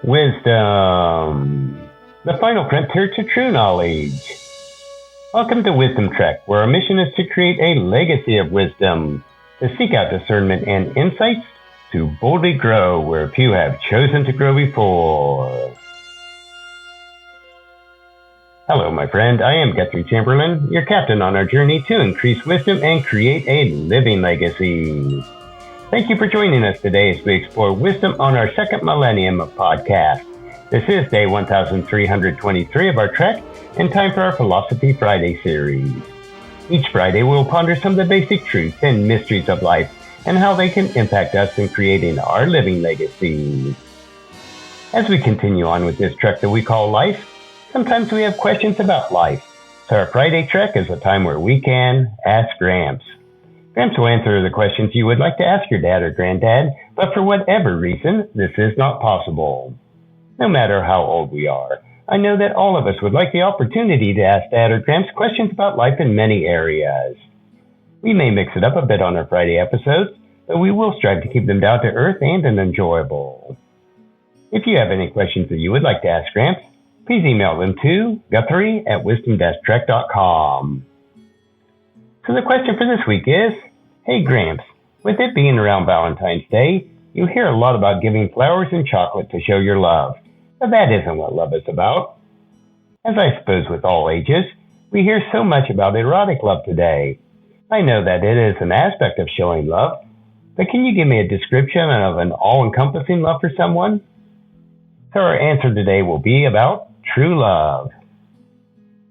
Wisdom, the final frontier to true knowledge. Welcome to Wisdom Trek, where our mission is to create a legacy of wisdom, to seek out discernment and insights, to boldly grow where few have chosen to grow before. Hello, my friend. I am Guthrie Chamberlain, your captain on our journey to increase wisdom and create a living legacy. Thank you for joining us today as we explore wisdom on our second millennium of podcast. This is day 1323 of our trek and time for our Philosophy Friday series. Each Friday we'll ponder some of the basic truths and mysteries of life and how they can impact us in creating our living legacy. As we continue on with this trek that we call life, sometimes we have questions about life. So our Friday trek is a time where we can ask Gramps. Gramps will answer the questions you would like to ask your dad or granddad, but for whatever reason, this is not possible. No matter how old we are, I know that all of us would like the opportunity to ask Dad or Gramps questions about life in many areas. We may mix it up a bit on our Friday episodes, but we will strive to keep them down to earth and enjoyable. If you have any questions that you would like to ask Gramps, please email them to guthrie@wisdom-trek.com. So the question for this week is, hey Gramps, with it being around Valentine's Day, you hear a lot about giving flowers and chocolate to show your love, but that isn't what love is about. As I suppose with all ages, we hear so much about erotic love today. I know that it is an aspect of showing love, but can you give me a description of an all-encompassing love for someone? So our answer today will be about true love.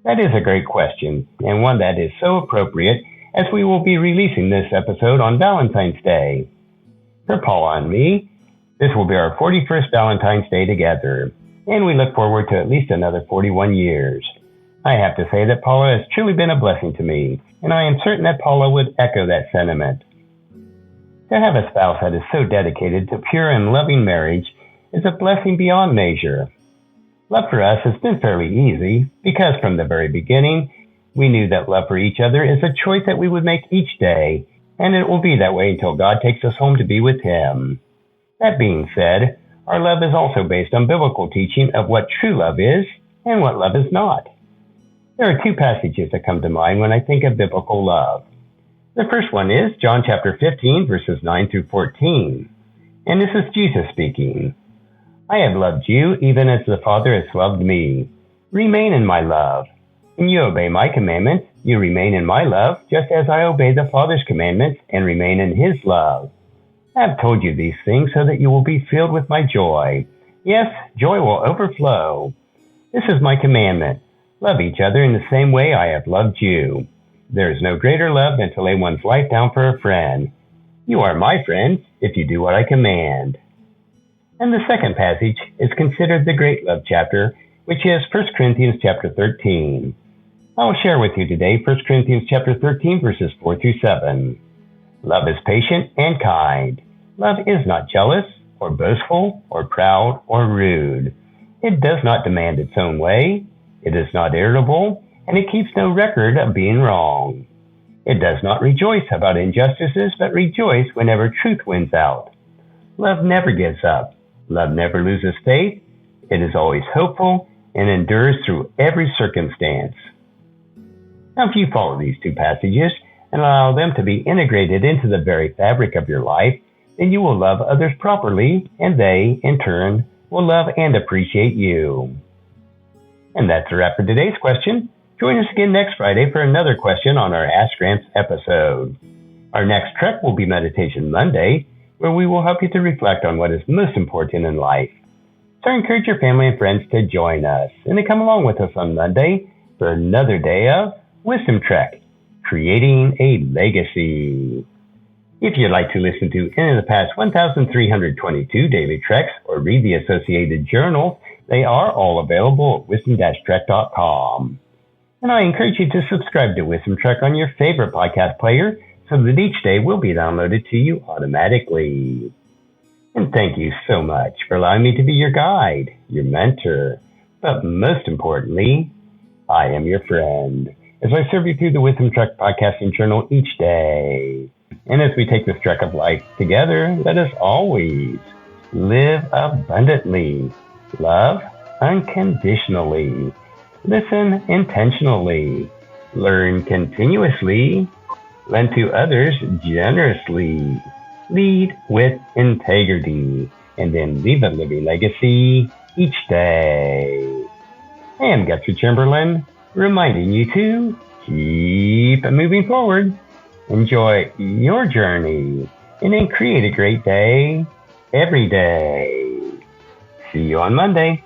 That is a great question, and one that is so appropriate as we will be releasing this episode on Valentine's Day. For Paula and me, this will be our 41st Valentine's Day together, and we look forward to at least another 41 years. I have to say that Paula has truly been a blessing to me, and I am certain that Paula would echo that sentiment. To have a spouse that is so dedicated to pure and loving marriage is a blessing beyond measure. Love for us has been fairly easy because from the very beginning, we knew that love for each other is a choice that we would make each day, and it will be that way until God takes us home to be with Him. That being said, our love is also based on biblical teaching of what true love is and what love is not. There are two passages that come to mind when I think of biblical love. The first one is John chapter 15, verses 9 through 14, and this is Jesus speaking. I have loved you even as the Father has loved me. Remain in my love. When you obey my commandments, you remain in my love, just as I obey the Father's commandments and remain in his love. I have told you these things so that you will be filled with my joy. Yes, joy will overflow. This is my commandment. Love each other in the same way I have loved you. There is no greater love than to lay one's life down for a friend. You are my friends if you do what I command. And the second passage is considered the great love chapter, which is 1 Corinthians chapter 13. I will share with you today 1 Corinthians chapter 13, verses 4 through 7. Love is patient and kind. Love is not jealous, or boastful, or proud, or rude. It does not demand its own way. It is not irritable, and it keeps no record of being wrong. It does not rejoice about injustices, but rejoice whenever truth wins out. Love never gives up. Love never loses faith. It is always hopeful and endures through every circumstance. Now, if you follow these two passages and allow them to be integrated into the very fabric of your life, then you will love others properly, and they, in turn, will love and appreciate you. And that's a wrap for today's question. Join us again next Friday for another question on our Ask Gramps episode. Our next trek will be Meditation Monday, where we will help you to reflect on what is most important in life. So I encourage your family and friends to join us and to come along with us on Monday for another day of Wisdom Trek, creating a legacy. If you'd like to listen to any of the past 1,322 daily treks or read the associated journals, they are all available at wisdom-trek.com. And I encourage you to subscribe to Wisdom Trek on your favorite podcast player so that each day will be downloaded to you automatically. And thank you so much for allowing me to be your guide, your mentor, but most importantly, I am your friend as I serve you through the Wisdom Trek podcasting journal each day. And as we take this trek of life together, let us always live abundantly, Love unconditionally. Listen intentionally. Learn continuously. Lend to others generously. Lead with integrity. And then leave a living legacy each day. I am Guthrie Chamberlain, reminding you to keep moving forward. Enjoy your journey and then create a great day every day. See you on Monday.